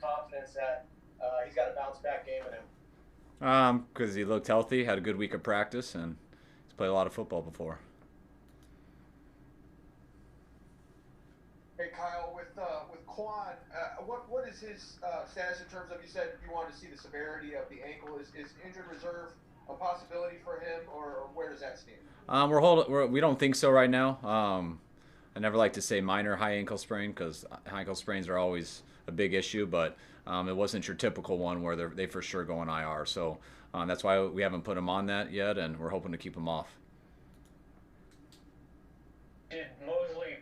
confidence that he's got a bounce back game in him? Because he looked healthy, had a good week of practice, and he's played a lot of football before. Hey Kyle, with Quan, what is his status in terms of, you said you wanted to see the severity of the ankle? Is injured reserve a possibility for him, or where does that stand? We don't think so right now. I never like to say minor high ankle sprain because high ankle sprains are always a big issue, but it wasn't your typical one where they for sure go on IR. So that's why we haven't put him on that yet, and we're hoping to keep him off. Did Mosley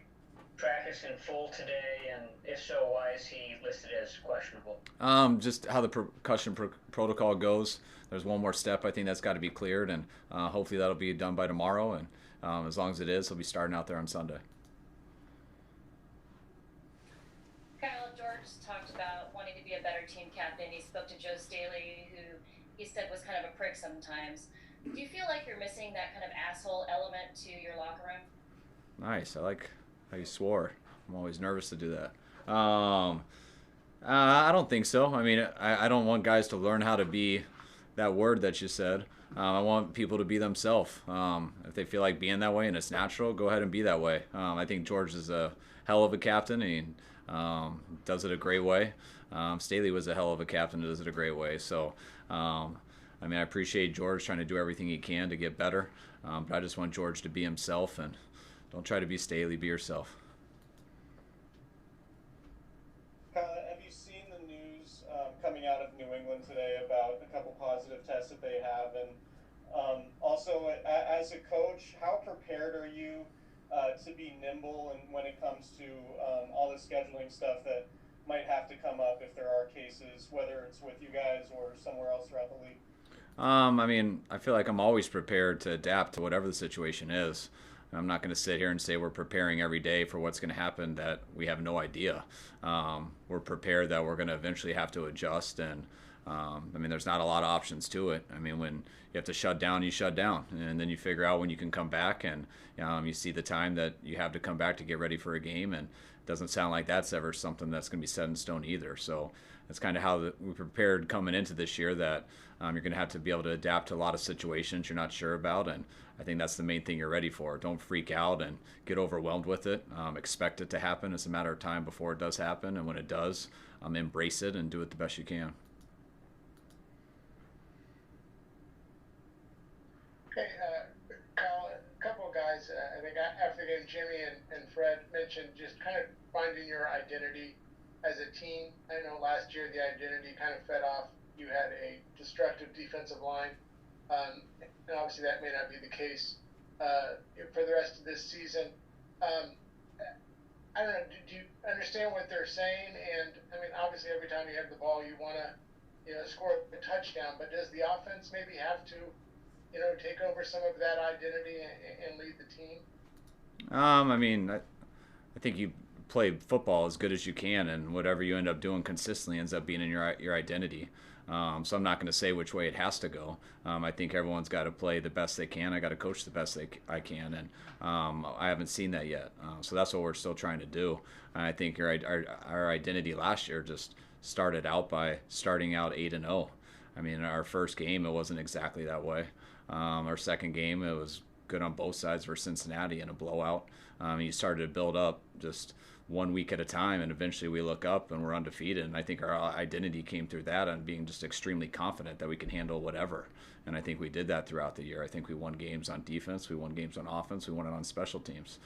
practice in full today, and if so, why is he listed as questionable? Just how the percussion protocol goes. There's one more step I think that's got to be cleared, and hopefully that'll be done by tomorrow. And as long as it is, he'll be starting out there on Sunday. Kyle, George talked about wanting to be a better team captain. He spoke to Joe Staley, who he said was kind of a prick sometimes. Do you feel like you're missing that kind of asshole element to your locker room? Nice. I like how you swore. I'm always nervous to do that. I don't think so. I mean, I don't want guys to learn how to be that word that you said. I want people to be themselves. If they feel like being that way and it's natural, go ahead and be that way. I think George is a hell of a captain. He does it a great way. Staley was a hell of a captain and does it a great way. So, I mean, I appreciate George trying to do everything he can to get better. But I just want George to be himself and don't try to be Staley. Be yourself. Have you seen the news coming out of New England today about a couple positive tests that they have? And also, as a coach, how prepared are you to be nimble and when it comes to all the scheduling stuff that might have to come up if there are cases, whether it's with you guys or somewhere else throughout the league? I mean, I feel like I'm always prepared to adapt to whatever the situation is. I'm not going to sit here and say we're preparing every day for what's going to happen that we have no idea. We're prepared that we're going to eventually have to adjust, and I mean, there's not a lot of options to it. I mean, when you have to shut down, you shut down, and then you figure out when you can come back, and you see the time that you have to come back to get ready for a game, and it doesn't sound like that's ever something that's going to be set in stone either. So that's kind of how we prepared coming into this year that you're going to have to be able to adapt to a lot of situations you're not sure about, and I think that's the main thing you're ready for. Don't freak out and get overwhelmed with it. Expect it to happen. It's a matter of time before it does happen, and when it does, embrace it and do it the best you can. Hey, Kyle, a couple of guys, I think after the game, Jimmy and Fred mentioned just kind of finding your identity as a team. I know last year the identity kind of fed off. You had a destructive defensive line. And obviously that may not be the case for the rest of this season. I don't know. Do you understand what they're saying? And I mean, obviously, every time you have the ball, you want to, score a touchdown. But does the offense maybe have to, take over some of that identity and lead the team? I mean, I think you play football as good as you can, and whatever you end up doing consistently ends up being in your identity. So I'm not going to say which way it has to go. I think everyone's got to play the best they can. I got to coach the best I can, and I haven't seen that yet. So that's what we're still trying to do. And I think our identity last year just started out by starting out 8-0. I mean, our first game it wasn't exactly that way. Our second game it was good on both sides for Cincinnati in a blowout. You started to build up just one week at a time, and eventually we look up and we're undefeated. And I think our identity came through that and being just extremely confident that we can handle whatever. And I think we did that throughout the year. I think we won games on defense, we won games on offense, we won it on special teams.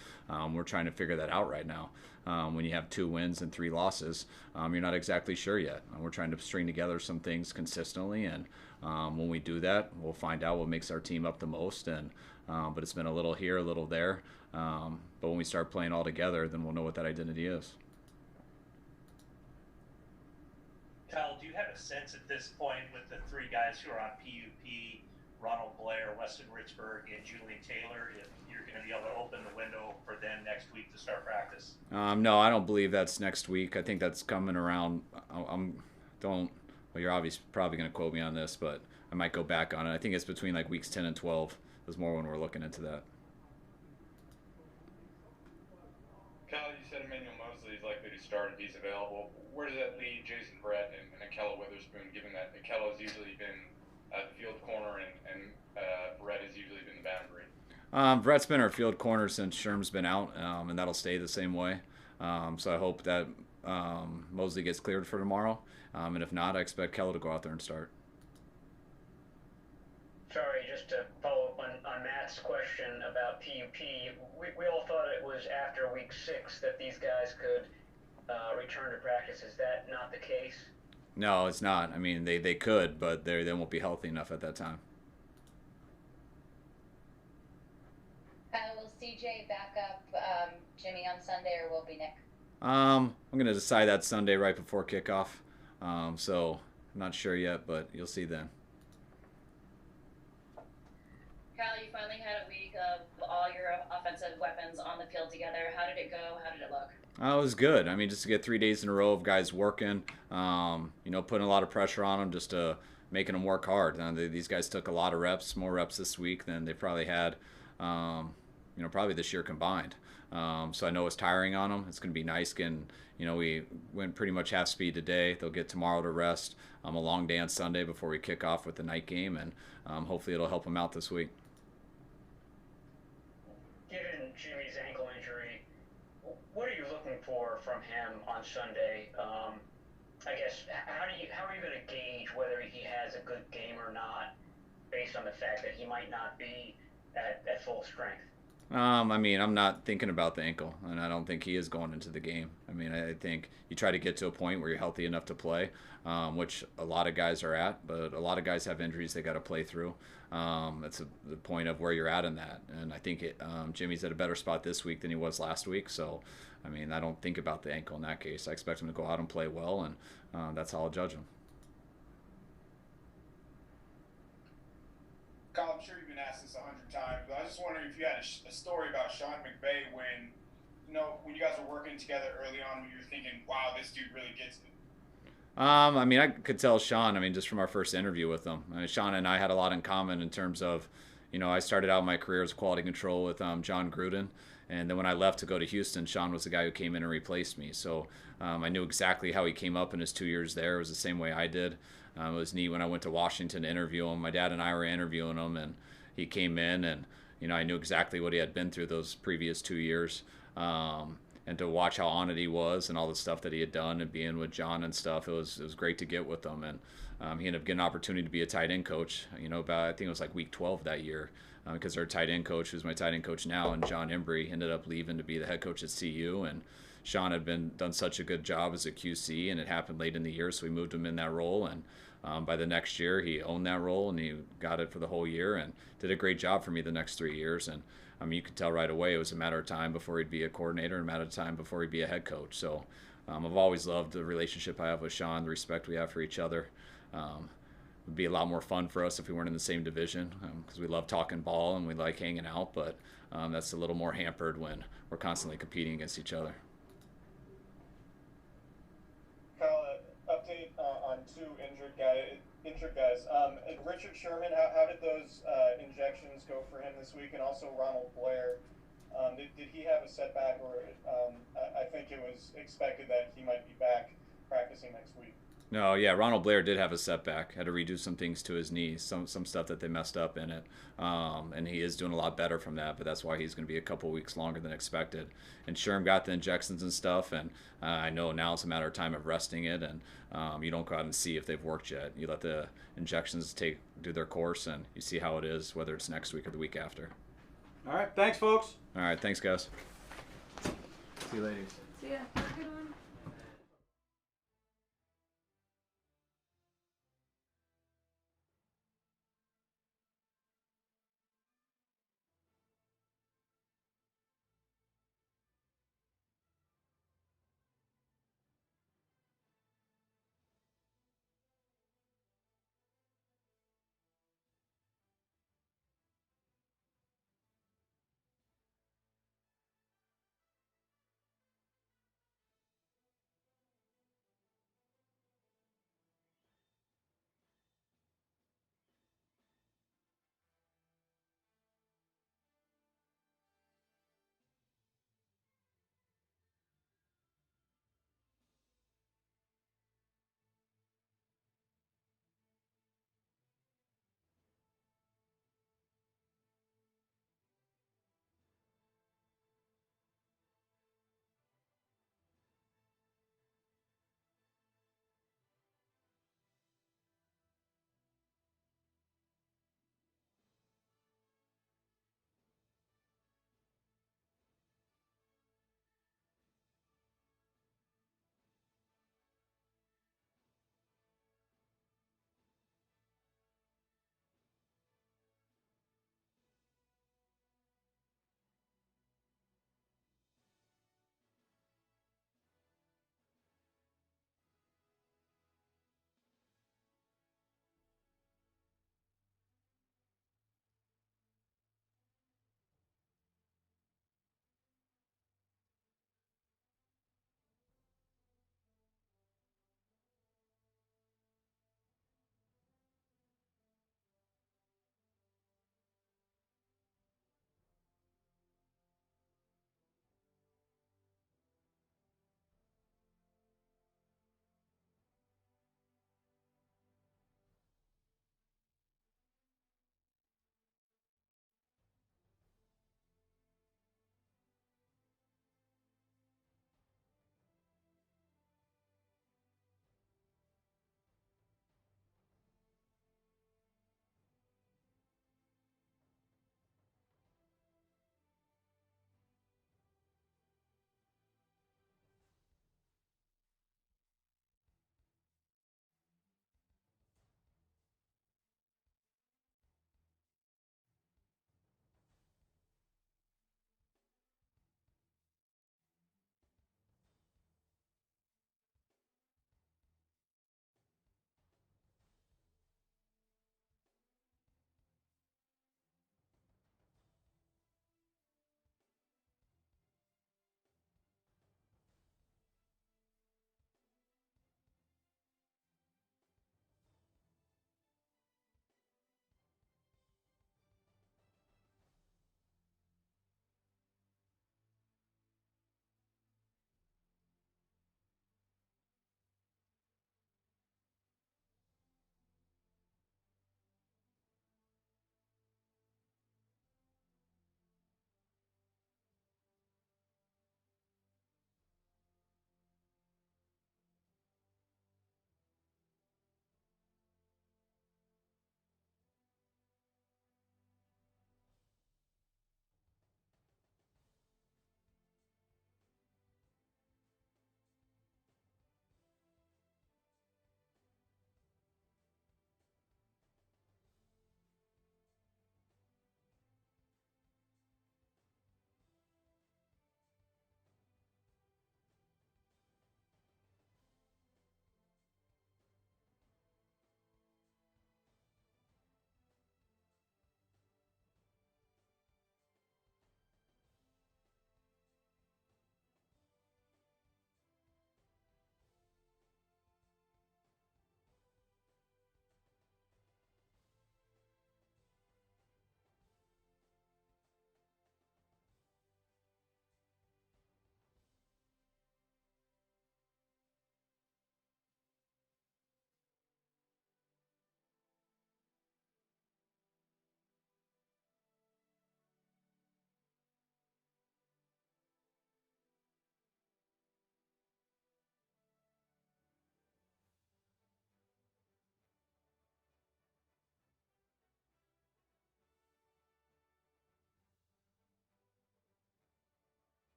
We're trying to figure that out right now. When you have 2 wins and 3 losses, you're not exactly sure yet. We're trying to string together some things consistently, and when we do that, we'll find out what makes our team up the most. And but it's been a little here, a little there. But when we start playing all together, then we'll know what that identity is. Kyle, do you have a sense at this point with the 3 guys who are on PUP, Ronald Blair, Weston Richburg, and Julian Taylor, if you're going to be able to open the window for them next week to start practice? No, I don't believe that's next week. I think that's coming around. Well, you're obviously probably going to quote me on this, but I might go back on it. I think it's between like weeks 10 and 12 is more when we're looking into that. Kyle, you said Emmanuel Mosley is likely to start if he's available. Where does that leave Jason Brett Witherspoon, given that Kello's usually been the field corner and Brett has usually been the boundary? Brett's been our field corner since Sherm's been out, and that'll stay the same way. So I hope that Mosley gets cleared for tomorrow, and if not, I expect Kello to go out there and start. Sorry, just to follow up on Matt's question about PUP, we all thought it was after week 6 that these guys could return to practice. Is that not the case? No, it's not. I mean, they could, but they won't be healthy enough at that time. Will CJ back up Jimmy on Sunday, or will it be Nick? I'm going to decide that Sunday right before kickoff. So I'm not sure yet, but you'll see then. Kyle, you finally had a week of all your offensive weapons on the field together. How did it go? How did it look? It was good. I mean, just to get 3 days in a row of guys working, putting a lot of pressure on them, just making them work hard. These guys took a lot of reps, more reps this week than they probably had, probably this year combined. So I know it's tiring on them. It's going to be nice getting, we went pretty much half speed today. They'll get tomorrow to rest. A long day on Sunday before we kick off with the night game, and hopefully it'll help them out this week. Given Jimmy's ankle injury, what are you looking for from him on Sunday? I guess how are you going to gauge whether he has a good game or not, based on the fact that he might not be at full strength? I mean, I'm not thinking about the ankle, and I don't think he is going into the game. I mean, I think you try to get to a point where you're healthy enough to play, which a lot of guys are at, but a lot of guys have injuries they got to play through. That's the point of where you're at in that. And I think Jimmy's at a better spot this week than he was last week. So, I mean, I don't think about the ankle in that case. I expect him to go out and play well, and that's how I'll judge him. Kyle, I'm sure you've been asked this 100 times, but I was just wondering if you had a story about Sean McVay when you guys were working together early on, when you were thinking, wow, this dude really gets it. I mean, I could tell Sean, just from our first interview with him. Sean and I had a lot in common in terms of, I started out my career as quality control with John Gruden. And then when I left to go to Houston, Sean was the guy who came in and replaced me. So I knew exactly how he came up in his 2 years there. It was the same way I did. It was neat when I went to Washington to interview him. My dad and I were interviewing him, and he came in, and I knew exactly what he had been through those previous 2 years. And to watch how on it he was and all the stuff that he had done and being with John and stuff, it was great to get with him. And he ended up getting an opportunity to be a tight end coach, about, I think it was like week 12 that year, because our tight end coach, who's my tight end coach now, and John Embry, ended up leaving to be the head coach at CU. And Sean had done such a good job as a QC, and it happened late in the year, so we moved him in that role. And by the next year, he owned that role, and he got it for the whole year and did a great job for me the next 3 years. And you could tell right away it was a matter of time before he'd be a coordinator, and a matter of time before he'd be a head coach. So I've always loved the relationship I have with Sean, the respect we have for each other. It would be a lot more fun for us if we weren't in the same division, because we love talking ball and we like hanging out, but that's a little more hampered when we're constantly competing against each other. Kyle, update on two injured guys. Richard Sherman, how did those injections go for him this week? And also Ronald Blair, did he have a setback, or I think it was expected that he might be back practicing next week? No, yeah, Ronald Blair did have a setback. Had to redo some things to his knees, some stuff that they messed up in it, and he is doing a lot better from that. But that's why he's going to be a couple weeks longer than expected. And Sherm got the injections and stuff, and I know now it's a matter of time of resting it, and you don't go out and see if they've worked yet. You let the injections do their course, and you see how it is, whether it's next week or the week after. All right, thanks, folks. All right, thanks, guys. See you, ladies. See ya. Have a good one.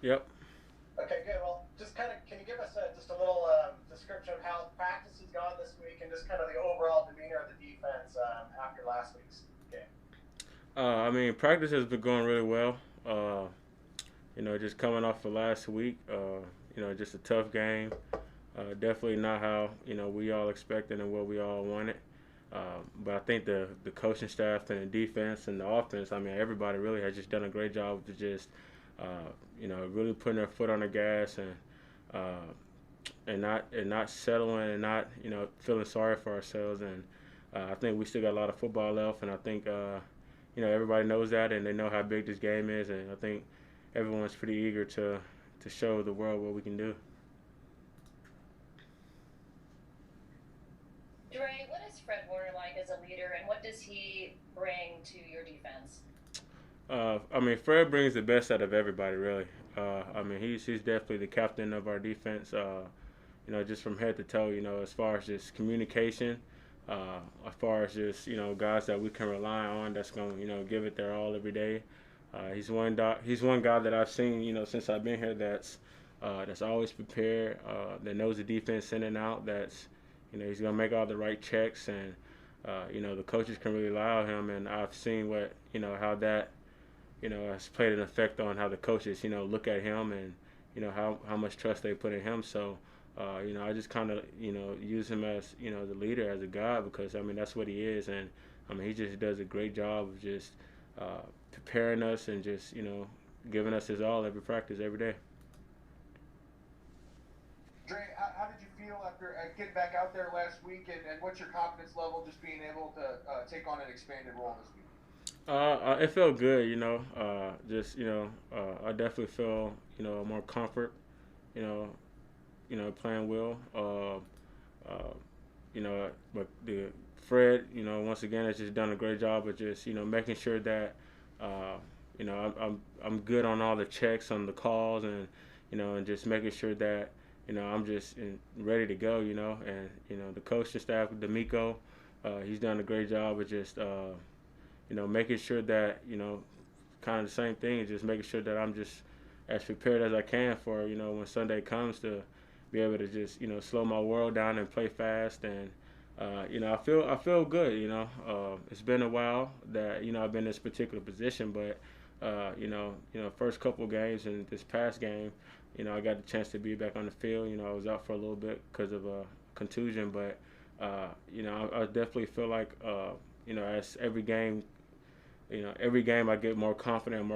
Yep. Okay, good. Well, just kind of, can you give us just a little description of how practice has gone this week and just kind of the overall demeanor of the defense after last week's game? I mean, practice has been going really well. Just coming off of last week, just a tough game. Definitely not how, we all expected and what we all wanted. But I think the coaching staff and the defense and the offense, I mean, everybody really has just done a great job to just, really putting their foot on the gas and not settling and not, feeling sorry for ourselves. And I think we still got a lot of football left, and I think, everybody knows that and they know how big this game is, and I think everyone's pretty eager to show the world what we can do. Dre, what is Fred Warner like as a leader, and what does he bring to your defense? I mean, Fred brings the best out of everybody, really. I mean, he's definitely the captain of our defense. Just from head to toe. As far as just communication, as far as just guys that we can rely on that's going to give it their all every day. He's one guy that I've seen since I've been here that's always prepared, that knows the defense in and out. That's he's going to make all the right checks, and the coaches can really rely on him. And I've seen what how that has played an effect on how the coaches look at him, and how much trust they put in him. So I just kind of use him as the leader, as a guy, because I mean that's what he is, and I mean he just does a great job of just preparing us and just giving us his all every practice, every day. Dre, how did you feel after getting back out there last week, and what's your confidence level just being able to take on an expanded role this week? It felt good, I definitely feel more comfort, playing well. But the Fred, once again has just done a great job of just making sure that I'm good on all the checks on the calls, and and just making sure that I'm just ready to go, and the coaching staff, D'Amico, he's done a great job of just making sure that kind of the same thing, just making sure that I'm just as prepared as I can for when Sunday comes, to be able to just slow my world down and play fast. And I feel good. It's been a while that I've been in this particular position, but first couple games and this past game, I got the chance to be back on the field. I was out for a little bit because of a contusion, but I definitely feel like as every game I get more confident,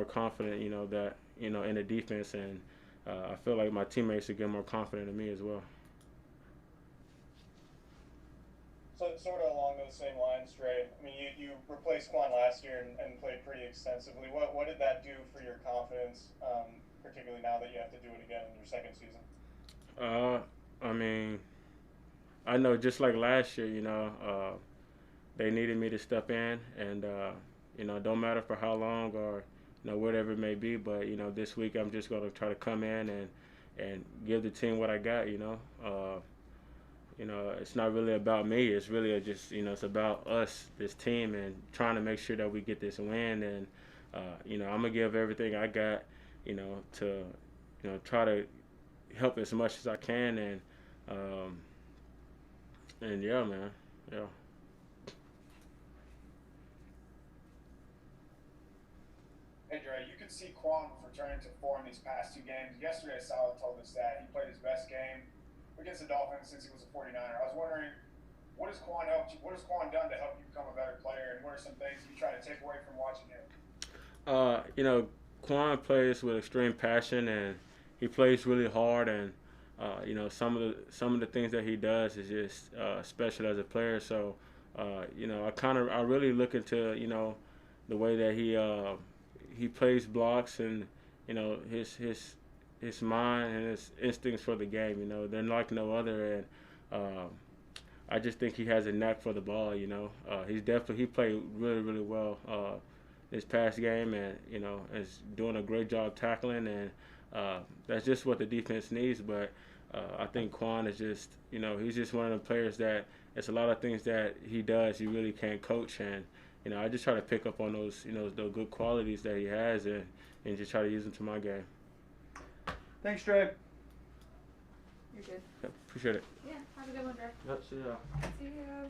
that in the defense, and I feel like my teammates are getting more confident in me as well. So sort of along those same lines, Dre, I mean, you replaced Quan last year and played pretty extensively. What did that do for your confidence, particularly now that you have to do it again in your second season? I mean, I know just like last year, they needed me to step in, and don't matter for how long or whatever it may be, but this week I'm just going to try to come in and give the team what I got. It's not really about me. It's really just it's about us, this team, and trying to make sure that we get this win. And I'm gonna give everything I got, to try to help as much as I can. And yeah, man, yeah. Hey, Dre, you could see Quan returning to form these past two games. Yesterday, Sal told us that he played his best game against the Dolphins since he was a 49er. I was wondering, what has Quan done to help you become a better player, and what are some things you try to take away from watching him? Quan plays with extreme passion, and he plays really hard, and some of the things that he does is just special as a player. So I really look into the way that he plays blocks, and his mind and his instincts for the game. They're like no other, and I just think he has a knack for the ball. He played really, really well this past game, and is doing a great job tackling, and that's just what the defense needs. But I think Quan is just he's just one of the players that it's a lot of things that he does you really can't coach, and I just try to pick up on those the good qualities that he has, and just try to use them to my game. Thanks, Dre. You're good. Yep, appreciate it. Yeah, have a good one, Dre. Yep, see ya. See ya.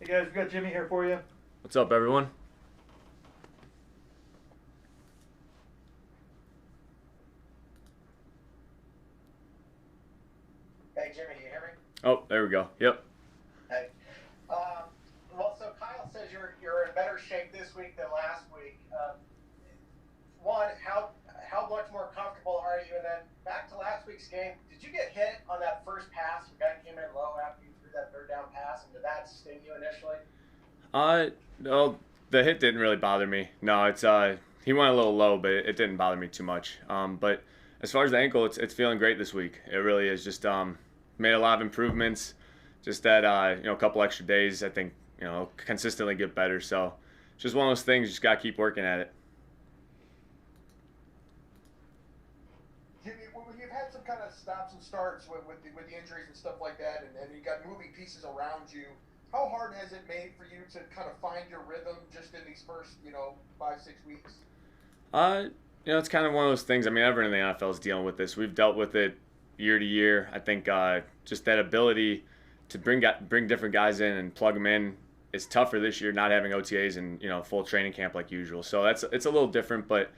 Hey guys, we got Jimmy here for you. What's up, everyone? Hey, Jimmy, you hear me? Oh, there we go. Yep. Hey. Well, so Kyle says you're in better shape this week than last week. One, how much more comfortable are you? And then back to last week's game, did you get hit on that first pass? The guy came in low after you threw that third down pass, and did that sting you initially? No, the hit didn't really bother me. No, it's he went a little low, but it didn't bother me too much. But as far as the ankle, it's feeling great this week. It really is. Just made a lot of improvements. Just that a couple extra days, I think consistently get better. So it's just one of those things. You just gotta keep working at it. Jimmy, you've had some kind of stops and starts with the injuries and stuff like that, and you got moving pieces around you. How hard has it made for you to kind of find your rhythm just in these first 5-6 weeks? It's kind of one of those things. I mean, everyone in the NFL is dealing with this. We've dealt with it year to year. I think just that ability to bring different guys in and plug them in is tougher this year, not having OTAs and full training camp like usual. So it's a little different, but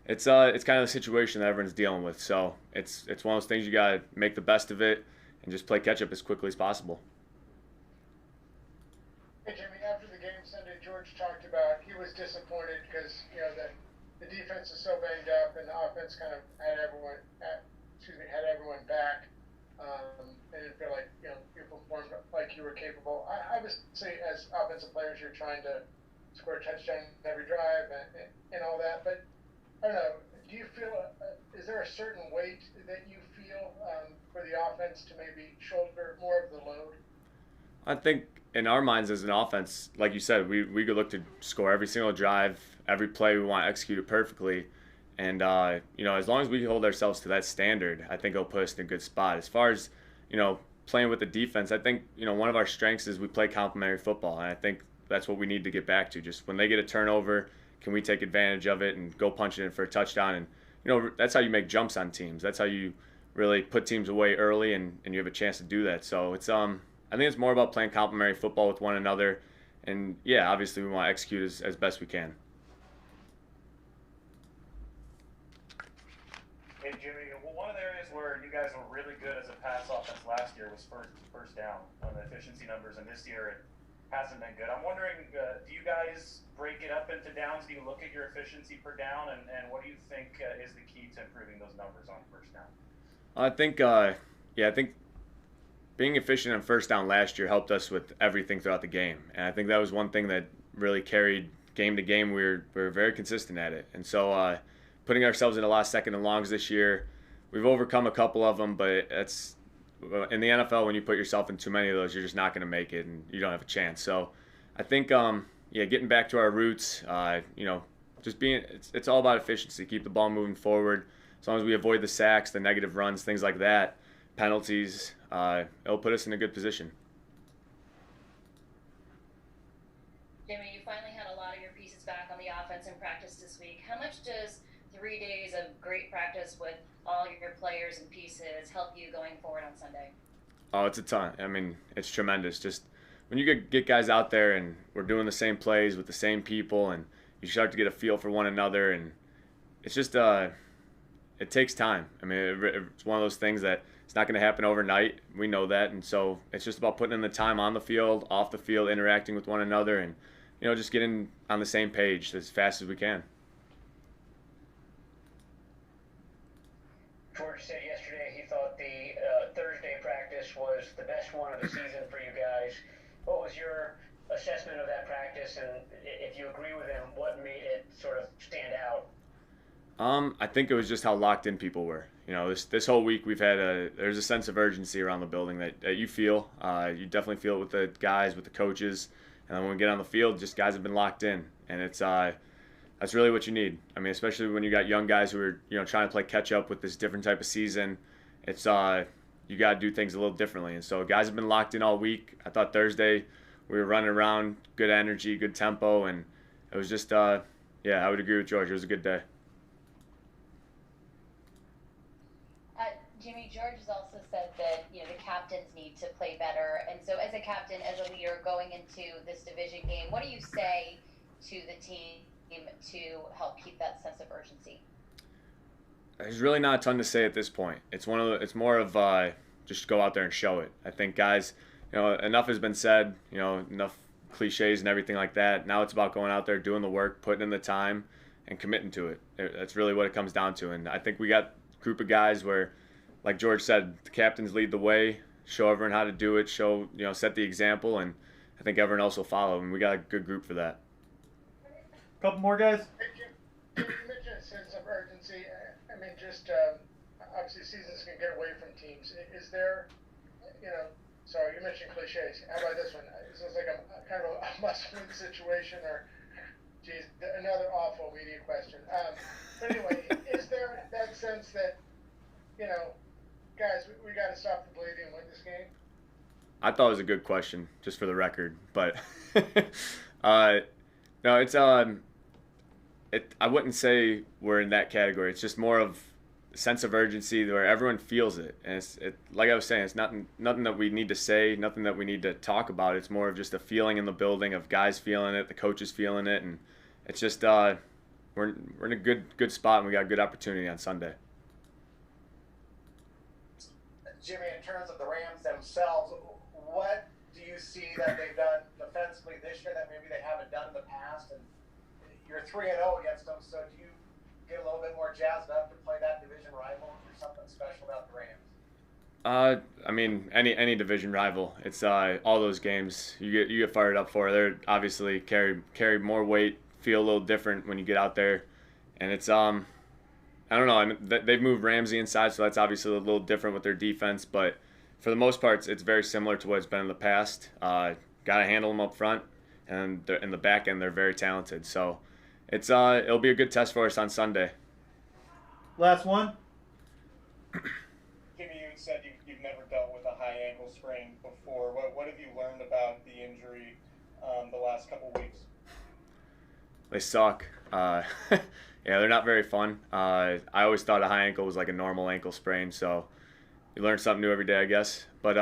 it's kind of the situation that everyone's dealing with. So it's one of those things you gotta make the best of it and just play catch up as quickly as possible. Hey Jimmy, after the game Sunday, George talked about he was disappointed because the defense is so banged up and the offense kind of had everyone back, and didn't feel like you performed like you were capable. I would say as offensive players, you're trying to score a touchdown every drive and all that, but I don't know. Do you feel is there a certain weight that you feel for the offense to maybe shoulder more of the load? I think in our minds as an offense, like you said, we could look to score every single drive, every play. We want to execute it perfectly. And, as long as we hold ourselves to that standard, I think it'll put us in a good spot. As far as, playing with the defense, I think, one of our strengths is we play complementary football. And I think that's what we need to get back to. Just when they get a turnover, can we take advantage of it and go punch it in for a touchdown? And, that's how you make jumps on teams. That's how you really put teams away early and you have a chance to do that. So it's, I think it's more about playing complementary football with one another. And, yeah, obviously we want to execute as best we can. Hey, Jimmy, well, one of the areas where you guys were really good as a pass offense last year was first down on the efficiency numbers, and this year it hasn't been good. I'm wondering, do you guys break it up into downs? Do you look at your efficiency per down, and what do you think is the key to improving those numbers on first down? I think being efficient on first down last year helped us with everything throughout the game. And I think that was one thing that really carried game to game. We were very consistent at it. And so putting ourselves in a lot of second and longs this year, we've overcome a couple of them, but it's in the NFL, when you put yourself in too many of those, you're just not going to make it and you don't have a chance. So I think, getting back to our roots, just it's all about efficiency. Keep the ball moving forward. As long as we avoid the sacks, the negative runs, things like that, penalties, it'll put us in a good position. Jimmy, you finally had a lot of your pieces back on the offense in practice this week. How much does 3 days of great practice with all your players and pieces help you going forward on Sunday? Oh, it's a ton. I mean, it's tremendous. Just when you get guys out there and we're doing the same plays with the same people and you start to get a feel for one another, and it's just it takes time. I mean, it's one of those things that it's not going to happen overnight. We know that, and so it's just about putting in the time on the field, off the field, interacting with one another, and just getting on the same page as fast as we can. George said yesterday he thought the Thursday practice was the best one of the season for you guys. What was your assessment of that practice, and if you agree with him, what made it sort of stand out? I think it was just how locked in people were. This whole week we've had there's a sense of urgency around the building that you feel. You definitely feel it with the guys, with the coaches, and then when we get on the field, just guys have been locked in, and it's that's really what you need. I mean, especially when you got young guys who are trying to play catch up with this different type of season. It's you got to do things a little differently, and so guys have been locked in all week. I thought Thursday we were running around, good energy, good tempo, and it was just I would agree with George. It was a good day. Jimmy, George has also said that, you know, the captains need to play better. And so as a captain, as a leader going into this division game, what do you say to the team to help keep that sense of urgency? There's really not a ton to say at this point. It's more of just go out there and show it. I think guys, you know, enough has been said, you know, enough cliches and everything like that. Now it's about going out there, doing the work, putting in the time, and committing to it. That's really what it comes down to. And I think we got a group of guys where, like George said, the captains lead the way, show everyone how to do it, set the example, and I think everyone else will follow. And we got a good group for that. Couple more guys. You mentioned a sense of urgency. I mean, just obviously seasons can get away from teams. Is there, sorry, you mentioned cliches. How about this one? Is this like a kind of a must-win situation, or, geez, another awful media question? But anyway, is there that sense that, guys, we got to stop the bleeding and win this game? I thought it was a good question, just for the record, but no, it's I wouldn't say we're in that category. It's just more of a sense of urgency where everyone feels it. And it's like I was saying, it's nothing that we need to say, nothing that we need to talk about. It's more of just a feeling in the building of guys feeling it, the coaches feeling it, and it's just we're in a good spot, and we got a good opportunity on Sunday. Jimmy, in terms of the Rams themselves, what do you see that they've done defensively this year that maybe they haven't done in the past? And you're 3-0 against them, so do you get a little bit more jazzed up to play that division rival, or something special about the Rams? I mean, any division rival, it's all those games you get fired up for. They're obviously carry more weight, feel a little different when you get out there, and it's I don't know. I mean, they've moved Ramsey inside, so that's obviously a little different with their defense, but for the most part, it's very similar to what it's been in the past. Got to handle them up front, and in the back end, they're very talented. So it'll be a good test for us on Sunday. Last one. Jimmy, you said you've never dealt with a high ankle sprain before. What have you learned about the injury the last couple weeks? They suck. Yeah, they're not very fun. I always thought a high ankle was like a normal ankle sprain, so you learn something new every day, I guess. But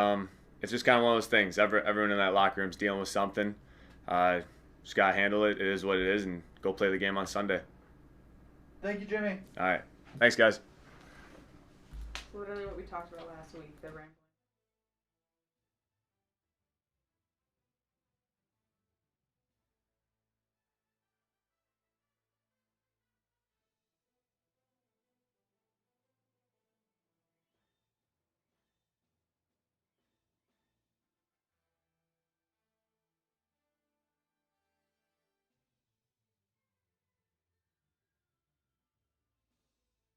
it's just kind of one of those things. Everyone in that locker room's dealing with something. Just got to handle it. It is what it is, and go play the game on Sunday. Thank you, Jimmy. All right. Thanks, guys. Literally what we talked about last week. The Rams.